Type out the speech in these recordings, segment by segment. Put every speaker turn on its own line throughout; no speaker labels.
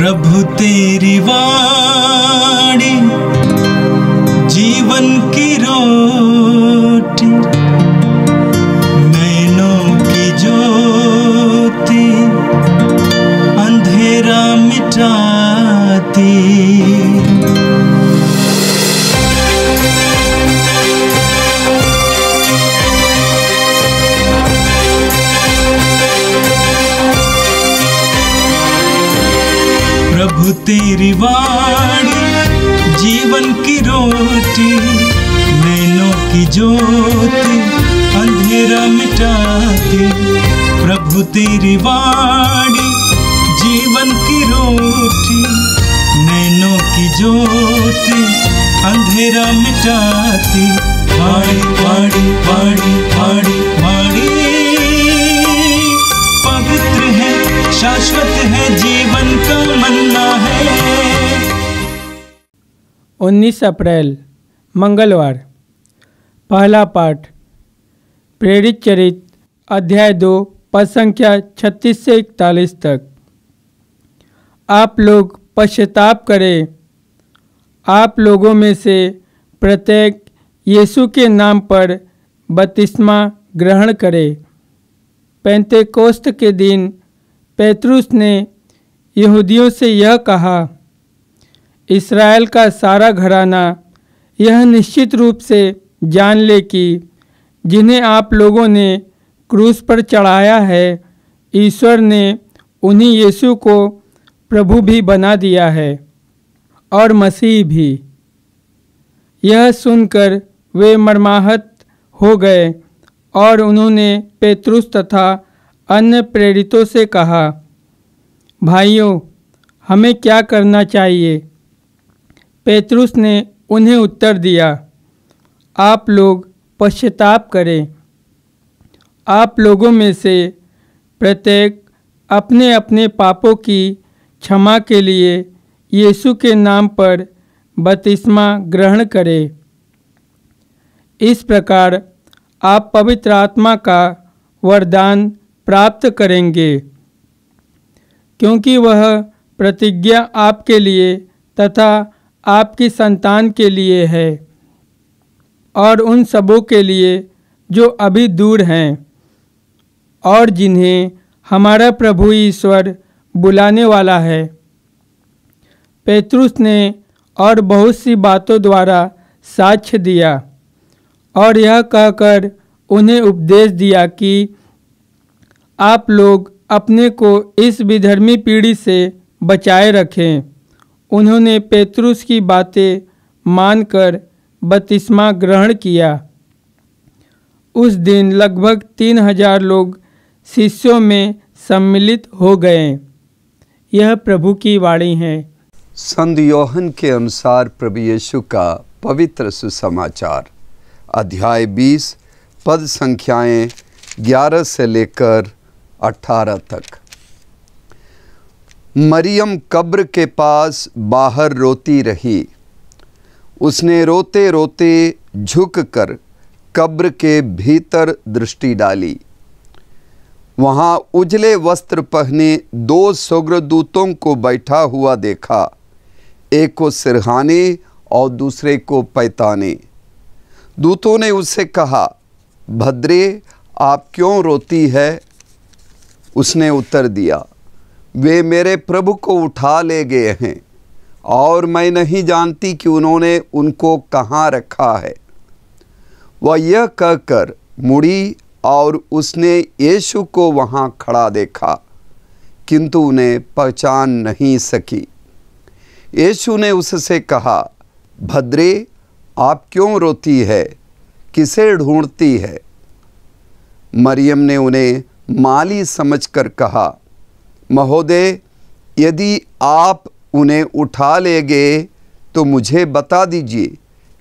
प्रभु तेरी वाणी जीवन की रोटी, नैनों की ज्योति अंधेरा मिटाती। प्रभु तेरी वाणी जीवन की रोटी, नैनों की ज्योति अंधेरा मिटाती। प्रभु तेरी वाणी जीवन की रोटी, नैनों की ज्योति अंधेरा मिटाती। वाणी वाणी वाणी वाणी वाणी पवित्र है, शाश्वत है, जीवन का मन्ना है।
19 अप्रैल मंगलवार। पहला पाठ प्रेरित चरित अध्याय 2 पद संख्या 36 से 41 तक। आप लोग पश्चाताप करें। आप लोगों में से प्रत्येक यीशु के नाम पर बपतिस्मा ग्रहण करे। पेंतेकोस्त के दिन पेतरुस ने यहूदियों से यह कहा, इस्राएल का सारा घराना यह निश्चित रूप से जान ले कि जिन्हें आप लोगों ने क्रूस पर चढ़ाया है, ईश्वर ने उन्हीं यीशु को प्रभु भी बना दिया है और मसीह भी। यह सुनकर वे मर्माहत हो गए और उन्होंने पेतरुस तथा अन्य प्रेरितों से कहा, भाइयों, हमें क्या करना चाहिए? पेतरुस ने उन्हें उत्तर दिया, आप लोग पश्चाताप करें। आप लोगों में से प्रत्येक अपने अपने पापों की क्षमा के लिए यीशु के नाम पर बपतिस्मा ग्रहण करे। इस प्रकार आप पवित्र आत्मा का वरदान प्राप्त करेंगे, क्योंकि वह प्रतिज्ञा आपके लिए तथा आपकी संतान के लिए है और उन सबों के लिए जो अभी दूर हैं और जिन्हें हमारा प्रभु ईश्वर बुलाने वाला है। पेतरुस ने और बहुत सी बातों द्वारा साक्ष्य दिया और यह कहकर उन्हें उपदेश दिया कि आप लोग अपने को इस विधर्मी पीढ़ी से बचाए रखें। उन्होंने पेतरुस की बातें मानकर बपतिस्मा ग्रहण किया। उस दिन लगभग 3000 लोग शिष्यों में सम्मिलित हो गए। यह प्रभु की वाणी है।
संत योहन के अनुसार प्रभु यीशु का पवित्र सुसमाचार अध्याय 20 पद संख्याएं 11 से लेकर 18 तक। मरियम कब्र के पास बाहर रोती रही। उसने रोते रोते झुककर कब्र के भीतर दृष्टि डाली। वहाँ उजले वस्त्र पहने 2 स्वर्गदूतों को बैठा हुआ देखा, एक को सिरहाने और दूसरे को पैताने। दूतों ने उससे कहा, भद्रे, आप क्यों रोती है? उसने उत्तर दिया, वे मेरे प्रभु को उठा ले गए हैं और मैं नहीं जानती कि उन्होंने उनको कहाँ रखा है। वह यह कहकर मुड़ी और उसने यीशु को वहाँ खड़ा देखा, किंतु उन्हें पहचान नहीं सकी। यीशु ने उससे कहा, भद्रे, आप क्यों रोती है? किसे ढूंढती है? मरियम ने उन्हें माली समझकर कहा, महोदय, यदि आप उन्हें उठा ले गए तो मुझे बता दीजिए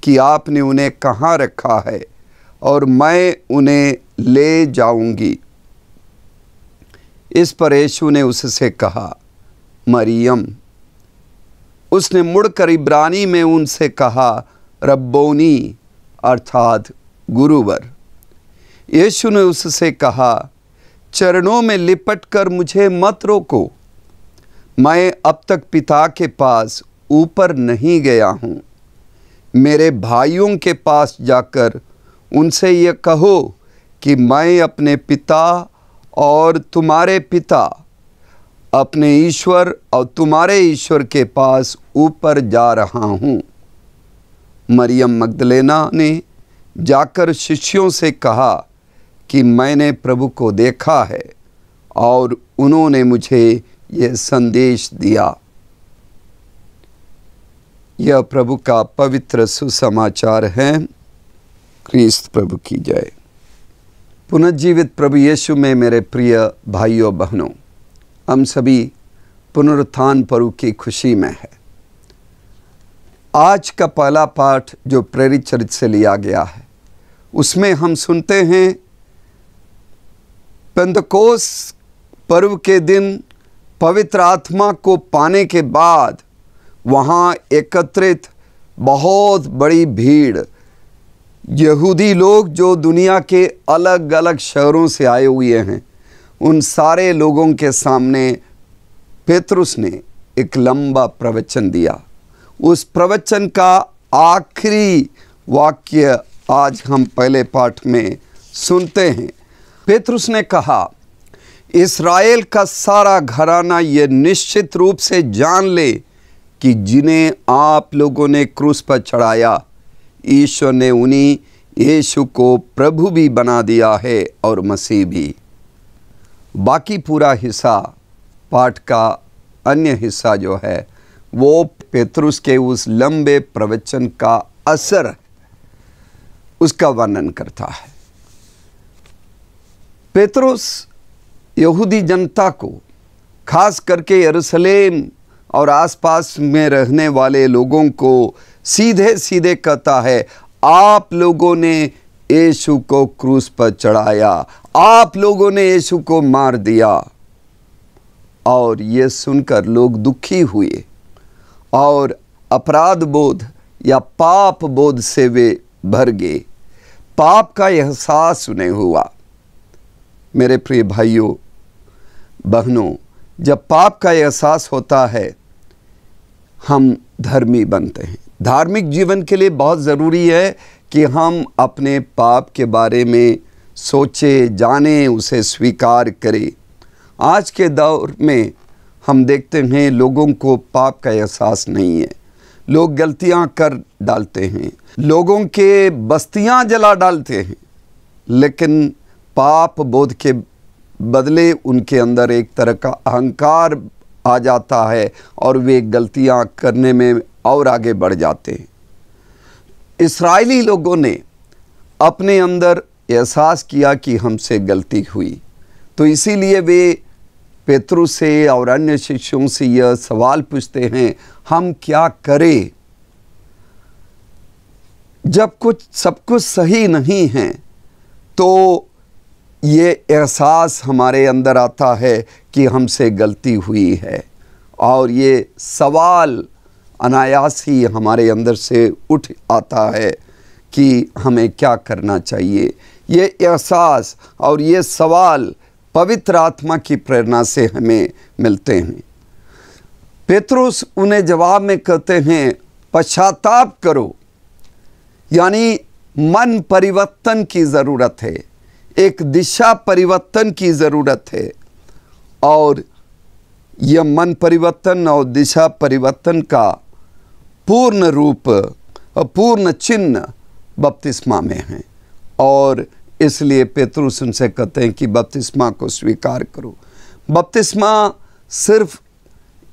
कि आपने उन्हें कहाँ रखा है और मैं उन्हें ले जाऊंगी। इस पर यीशु ने उससे कहा, मरियम। उसने मुड़कर इब्रानी में उनसे कहा, रब्बोनी, अर्थात गुरुवर। यीशु ने उससे कहा, चरणों में लिपटकर मुझे मत रोको, मैं अब तक पिता के पास ऊपर नहीं गया हूँ। मेरे भाइयों के पास जाकर उनसे ये कहो कि मैं अपने पिता और तुम्हारे पिता, अपने ईश्वर और तुम्हारे ईश्वर के पास ऊपर जा रहा हूँ। मरियम मगदलेना ने जाकर शिष्यों से कहा कि मैंने प्रभु को देखा है और उन्होंने मुझे यह संदेश दिया। यह प्रभु का पवित्र सुसमाचार है। क्रिस्त प्रभु की जय। पुनर्जीवित प्रभु यीशु में मेरे प्रिय भाइयों बहनों, हम सभी पुनरुत्थान पर्व की खुशी में है। आज का पहला पाठ जो प्रेरित चरित्र से लिया गया है, उसमें हम सुनते हैं पेंतकोस्त पर्व के दिन पवित्र आत्मा को पाने के बाद वहाँ एकत्रित बहुत बड़ी भीड़ यहूदी लोग जो दुनिया के अलग अलग शहरों से आए हुए हैं, उन सारे लोगों के सामने पेतरुस ने एक लंबा प्रवचन दिया। उस प्रवचन का आखिरी वाक्य आज हम पहले पाठ में सुनते हैं। पेतरुस ने कहा, इस्राएल का सारा घराना ये निश्चित रूप से जान ले कि जिन्हें आप लोगों ने क्रूस पर चढ़ाया, ईश्वर ने उन्हीं यीशु को प्रभु भी बना दिया है और मसीह भी। बाकी पूरा हिस्सा, पाठ का अन्य हिस्सा जो है, वो पेतरुस के उस लंबे प्रवचन का असर, उसका वर्णन करता है। पेतरुस यहूदी जनता को, खास करके यरूशलेम और आसपास में रहने वाले लोगों को सीधे सीधे कहता है, आप लोगों ने यीशु को क्रूस पर चढ़ाया, आप लोगों ने यीशु को मार दिया। और ये सुनकर लोग दुखी हुए और अपराध बोध या पाप बोध से वे भर गए। पाप का एहसास उन्हें हुआ। मेरे प्रिय भाइयों बहनों, जब पाप का एहसास होता है, हम धर्मी बनते हैं। धार्मिक जीवन के लिए बहुत ज़रूरी है कि हम अपने पाप के बारे में सोचें, जानें, उसे स्वीकार करें। आज के दौर में हम देखते हैं लोगों को पाप का एहसास नहीं है। लोग गलतियां कर डालते हैं, लोगों के बस्तियां जला डालते हैं, लेकिन पाप बोध के बदले उनके अंदर एक तरह का अहंकार आ जाता है और वे गलतियां करने में और आगे बढ़ जाते हैं। इस्राएली लोगों ने अपने अंदर एहसास किया कि हमसे गलती हुई, तो इसीलिए वे पेतरुस से और अन्य शिष्यों से यह सवाल पूछते हैं, हम क्या करें? जब सब कुछ सही नहीं है तो ये एहसास हमारे अंदर आता है कि हमसे गलती हुई है, और ये सवाल अनायास ही हमारे अंदर से उठ आता है कि हमें क्या करना चाहिए। ये एहसास और ये सवाल पवित्र आत्मा की प्रेरणा से हमें मिलते हैं। पेतरुस उन्हें जवाब में कहते हैं, पश्चाताप करो, यानी मन परिवर्तन की ज़रूरत है, एक दिशा परिवर्तन की ज़रूरत है। और यह मन परिवर्तन और दिशा परिवर्तन का पूर्ण रूप, पूर्ण चिन्ह बपतिस्मा में है। और इसलिए पेतरुस उनसे कहते हैं कि बपतिस्मा को स्वीकार करो। बपतिस्मा सिर्फ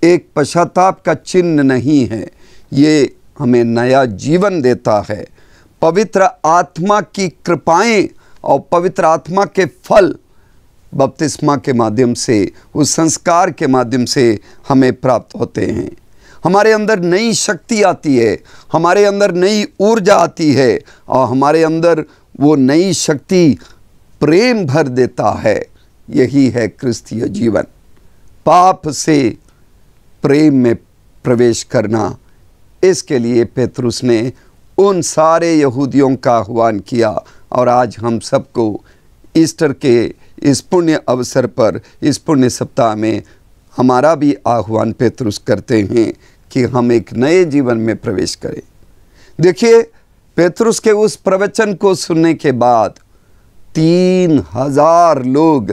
एक पश्चाताप का चिन्ह नहीं है, ये हमें नया जीवन देता है। पवित्र आत्मा की कृपाएं और पवित्र आत्मा के फल बपतिस्मा के माध्यम से, उस संस्कार के माध्यम से हमें प्राप्त होते हैं। हमारे अंदर नई शक्ति आती है, हमारे अंदर नई ऊर्जा आती है, और हमारे अंदर वो नई शक्ति प्रेम भर देता है। यही है क्रिस्तीय जीवन, पाप से प्रेम में प्रवेश करना। इसके लिए पेतरुस ने उन सारे यहूदियों का आह्वान किया, और आज हम सबको ईस्टर के इस पुण्य अवसर पर, इस पुण्य सप्ताह में हमारा भी आह्वान पेतरुस करते हैं कि हम एक नए जीवन में प्रवेश करें। देखिए, पेतरुस के उस प्रवचन को सुनने के बाद 3000 लोग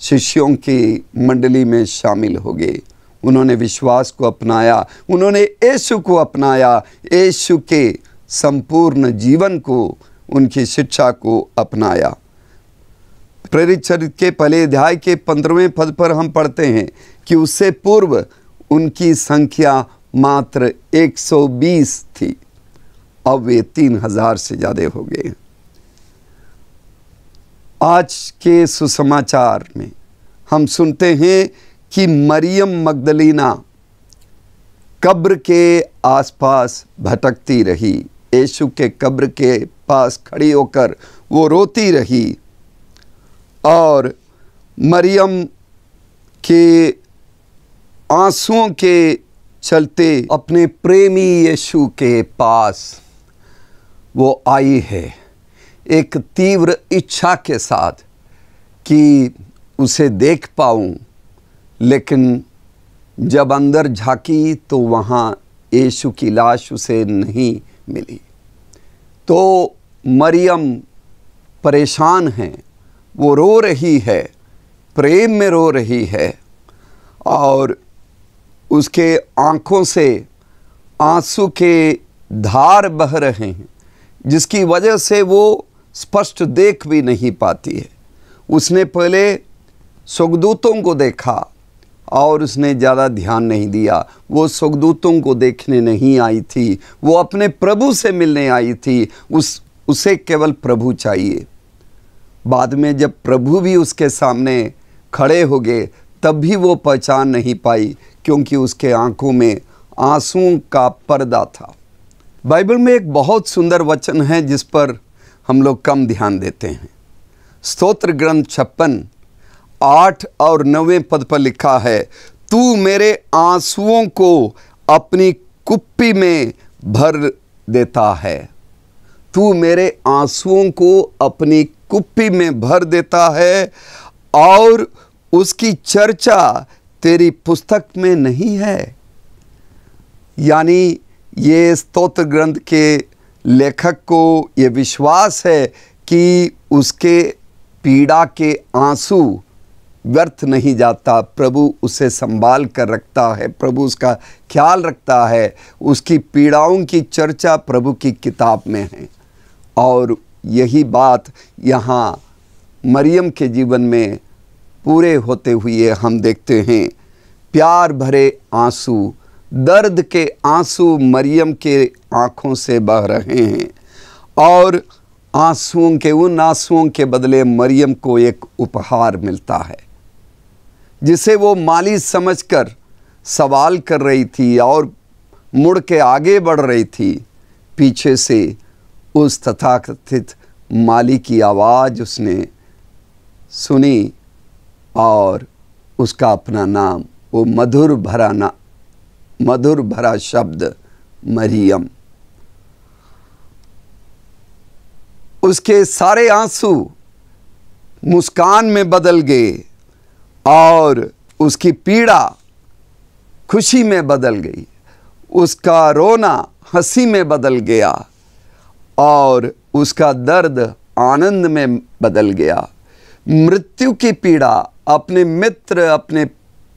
शिष्यों की मंडली में शामिल हो गए। उन्होंने विश्वास को अपनाया, उन्होंने यीशु को अपनाया, यीशु के संपूर्ण जीवन को, उनकी शिक्षा को अपनाया। प्रेरित चरित्र के पहले अध्याय के 15वें पद पर हम पढ़ते हैं कि उससे पूर्व उनकी संख्या मात्र 120 थी, अब वे 3000 से ज़्यादा हो गए। आज के सुसमाचार में हम सुनते हैं कि मरियम मगदलीना कब्र के आसपास भटकती रही। यीशु के कब्र के पास खड़ी होकर वो रोती रही और मरियम के आंसुओं के चलते अपने प्रेमी यीशु के पास वो आई है, एक तीव्र इच्छा के साथ कि उसे देख पाऊं। लेकिन जब अंदर झांकी तो वहाँ यीशु की लाश उसे नहीं मिली। तो मरियम परेशान है, वो रो रही है, प्रेम में रो रही है और उसके आँखों से आंसू के धार बह रहे हैं, जिसकी वजह से वो स्पष्ट देख भी नहीं पाती है। उसने पहले स्वर्गदूतों को देखा और उसने ज़्यादा ध्यान नहीं दिया। वो स्वर्गदूतों को देखने नहीं आई थी, वो अपने प्रभु से मिलने आई थी। उसे केवल प्रभु चाहिए। बाद में जब प्रभु भी उसके सामने खड़े हो गए तब भी वो पहचान नहीं पाई, क्योंकि उसके आंखों में आंसुओं का पर्दा था। बाइबल में एक बहुत सुंदर वचन है जिस पर हम लोग कम ध्यान देते हैं। स्तोत्र ग्रंथ 56 8 और 9 पद पर लिखा है, तू मेरे आंसुओं को अपनी कुप्पी में भर देता है। तू मेरे आंसुओं को अपनी कुप्पी में भर देता है और उसकी चर्चा तेरी पुस्तक में नहीं है। यानी ये स्तोत्र ग्रंथ के लेखक को ये विश्वास है कि उसके पीड़ा के आंसू व्यर्थ नहीं जाता। प्रभु उसे संभाल कर रखता है, प्रभु उसका ख्याल रखता है। उसकी पीड़ाओं की चर्चा प्रभु की किताब में है। और यही बात यहाँ मरियम के जीवन में पूरे होते हुए हम देखते हैं। प्यार भरे आंसू, दर्द के आंसू मरियम के आँखों से बह रहे हैं और उन आंसुओं के बदले मरियम को एक उपहार मिलता है, जिसे वो माली समझकर सवाल कर रही थी और मुड़ के आगे बढ़ रही थी। पीछे से उस तथाकथित माली की आवाज़ उसने सुनी और उसका अपना नाम, वो मधुर भरा शब्द मरियम। उसके सारे आंसू मुस्कान में बदल गए और उसकी पीड़ा खुशी में बदल गई। उसका रोना हंसी में बदल गया और उसका दर्द आनंद में बदल गया। मृत्यु की पीड़ा, अपने मित्र, अपने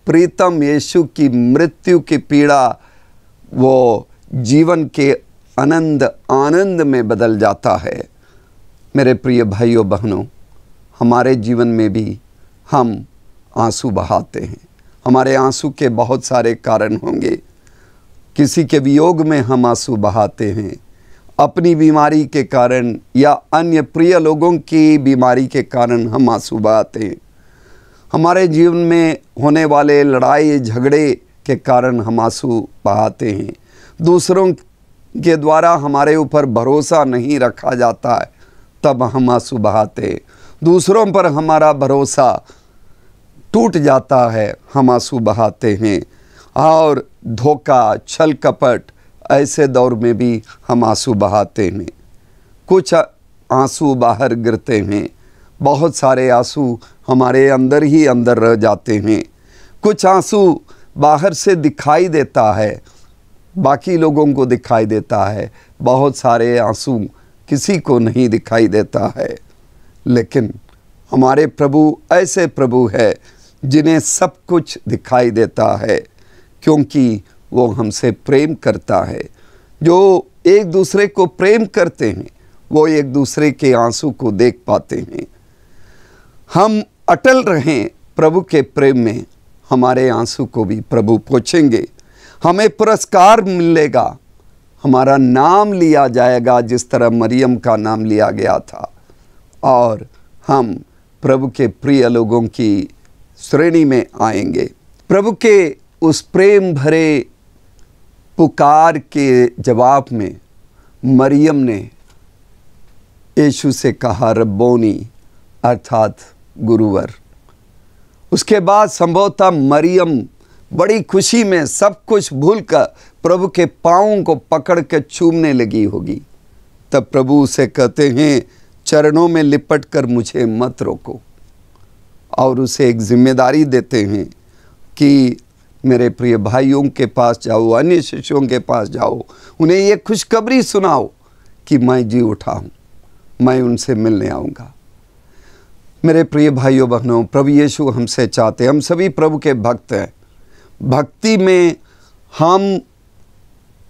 प्रीतम यीशु की मृत्यु की पीड़ा, वो जीवन के आनंद में बदल जाता है। मेरे प्रिय भाइयों बहनों, हमारे जीवन में भी हम आंसू बहाते हैं। हमारे आंसू के बहुत सारे कारण होंगे। किसी के वियोग में हम आंसू बहाते हैं, अपनी बीमारी के कारण या अन्य प्रिय लोगों की बीमारी के कारण हम आंसू बहाते हैं। हमारे जीवन में होने वाले लड़ाई झगड़े के कारण हम आंसू बहाते हैं। दूसरों के द्वारा हमारे ऊपर भरोसा नहीं रखा जाता है तब हम आंसू बहाते हैं। दूसरों पर हमारा भरोसा टूट जाता है, हम आंसू बहाते हैं। और धोखा, छल कपट, ऐसे दौर में भी हम आंसू बहाते हैं। कुछ आंसू बाहर गिरते हैं, बहुत सारे आंसू हमारे अंदर ही अंदर रह जाते हैं। कुछ आंसू बाहर से दिखाई देता है, बाकी लोगों को दिखाई देता है, बहुत सारे आंसू किसी को नहीं दिखाई देता है। लेकिन हमारे प्रभु ऐसे प्रभु है जिन्हें सब कुछ दिखाई देता है, क्योंकि वो हमसे प्रेम करता है। जो एक दूसरे को प्रेम करते हैं वो एक दूसरे के आंसू को देख पाते हैं। हम अटल रहें प्रभु के प्रेम में, हमारे आंसू को भी प्रभु पोंछेंगे। हमें पुरस्कार मिलेगा, हमारा नाम लिया जाएगा जिस तरह मरियम का नाम लिया गया था, और हम प्रभु के प्रिय लोगों की श्रेणी में आएंगे। प्रभु के उस प्रेम भरे पुकार के जवाब में मरियम ने यीशु से कहा रब्बोनी, अर्थात गुरुवर। उसके बाद संभवतः मरियम बड़ी खुशी में सब कुछ भूलकर प्रभु के पाँवों को पकड़ के चूमने लगी होगी। तब प्रभु उसे कहते हैं, चरणों में लिपट कर मुझे मत रोको, और उसे एक जिम्मेदारी देते हैं कि मेरे प्रिय भाइयों के पास जाओ, अन्य शिष्यों के पास जाओ, उन्हें ये खुशखबरी सुनाओ कि मैं जी उठा हूँ, मैं उनसे मिलने आऊँगा। मेरे प्रिय भाइयों बहनों, प्रभु यीशु हमसे चाहते हैं, हम सभी प्रभु के भक्त हैं। भक्ति में हम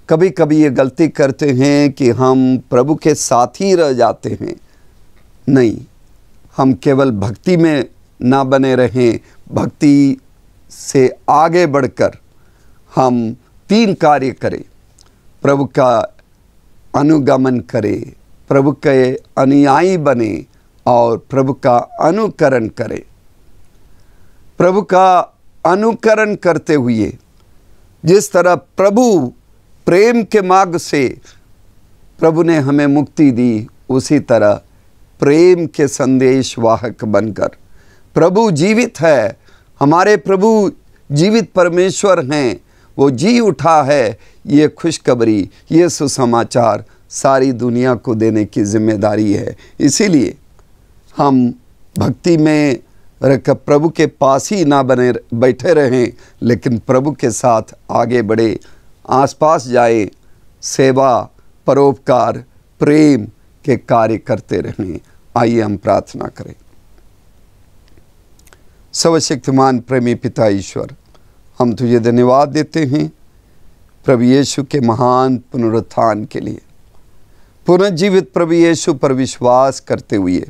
कभी कभी ये गलती करते हैं कि हम प्रभु के साथ ही रह जाते हैं। नहीं, हम केवल भक्ति में ना बने रहें, भक्ति से आगे बढ़कर हम 3 कार्य करें। प्रभु का अनुगमन करें, प्रभु के अनुयायी बने और प्रभु का अनुकरण करें। प्रभु का अनुकरण करते हुए जिस तरह प्रभु प्रेम के मार्ग से प्रभु ने हमें मुक्ति दी, उसी तरह प्रेम के संदेश वाहक बनकर, प्रभु जीवित है, हमारे प्रभु जीवित परमेश्वर हैं, वो जी उठा है, ये खुशखबरी, ये सुसमाचार सारी दुनिया को देने की जिम्मेदारी है। इसीलिए हम भक्ति में रख प्रभु के पास ही ना बने बैठे रहें, लेकिन प्रभु के साथ आगे बढ़े, आसपास जाए, सेवा, परोपकार, प्रेम के कार्य करते रहें। आइए हम प्रार्थना करें। सर्वशक्तिमान प्रेमी पिता ईश्वर, हम तुझे धन्यवाद देते हैं प्रभु यीशु के महान पुनरुत्थान के लिए। पुनर्जीवित प्रभु यीशु पर विश्वास करते हुए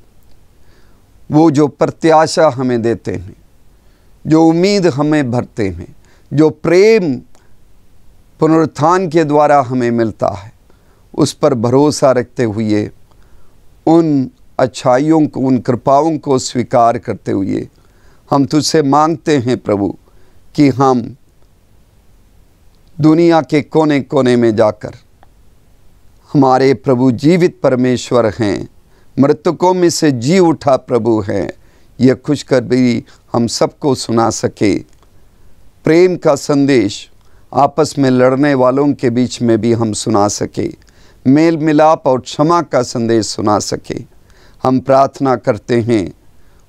वो जो प्रत्याशा हमें देते हैं, जो उम्मीद हमें भरते हैं, जो प्रेम पुनरुत्थान के द्वारा हमें मिलता है, उस पर भरोसा रखते हुए, उन अच्छाइयों को, उन कृपाओं को स्वीकार करते हुए हम तुझसे मांगते हैं प्रभु कि हम दुनिया के कोने कोने में जाकर, हमारे प्रभु जीवित परमेश्वर हैं, मृतकों में से जी उठा प्रभु हैं, यह खुशखबरी हम सबको सुना सके। प्रेम का संदेश आपस में लड़ने वालों के बीच में भी हम सुना सके, मेल मिलाप और क्षमा का संदेश सुना सके। हम प्रार्थना करते हैं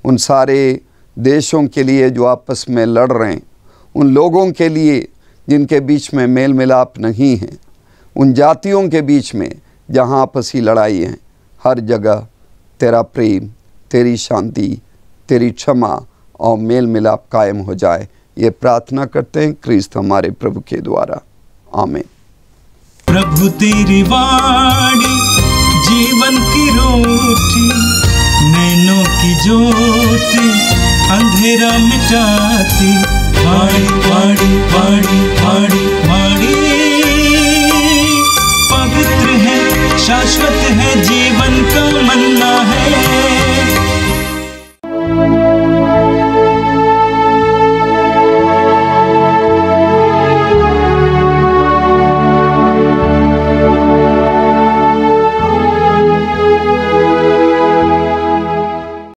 उन सारे देशों के लिए जो आपस में लड़ रहे हैं, उन लोगों के लिए जिनके बीच में मेल मिलाप नहीं है, उन जातियों के बीच में जहाँ आपसी लड़ाई है, हर जगह तेरा प्रेम, तेरी शांति, तेरी क्षमा और मेल मिलाप कायम हो जाए। ये प्रार्थना करते हैं क्रिस्त हमारे प्रभु के द्वारा, आमीन।
प्रभु तेरी वाणी जीवन की रोटी, नैनों की ज्योति अंधेरा मिटाती, वाणी वाणी वाणी वाणी वाणी पवित्र है, शाश्वत है जीवन का मन्ना,